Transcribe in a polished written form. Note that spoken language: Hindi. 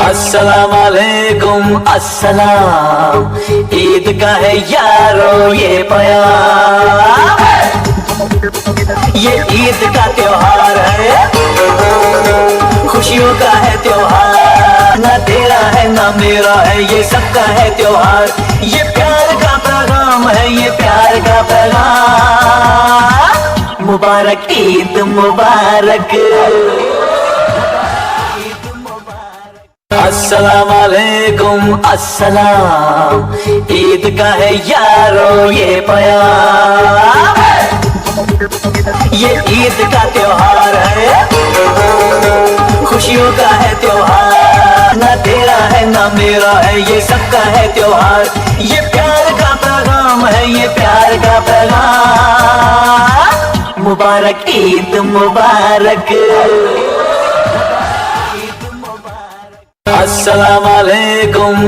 अस्सलाम वालेकुम अस्सलाम। ईद का है यारो ये प्यार, ये ईद का त्योहार है, खुशियों का है त्योहार। ना तेरा है ना मेरा है, ये सबका है त्योहार। ये प्यार का पैगाम है, ये प्यार का पैगाम। मुबारक ईद मुबारक। अस्सलाम वालेकुम अस्सलाम। ईद का है यारो ये प्यार, ये ईद का त्योहार है, खुशियों का है त्योहार। ना तेरा है ना मेरा है, ये सबका है त्योहार। ये प्यार का पैगाम है, ये प्यार का पैगाम। मुबारक ईद मुबारक। अस्सलाम वालेकुम।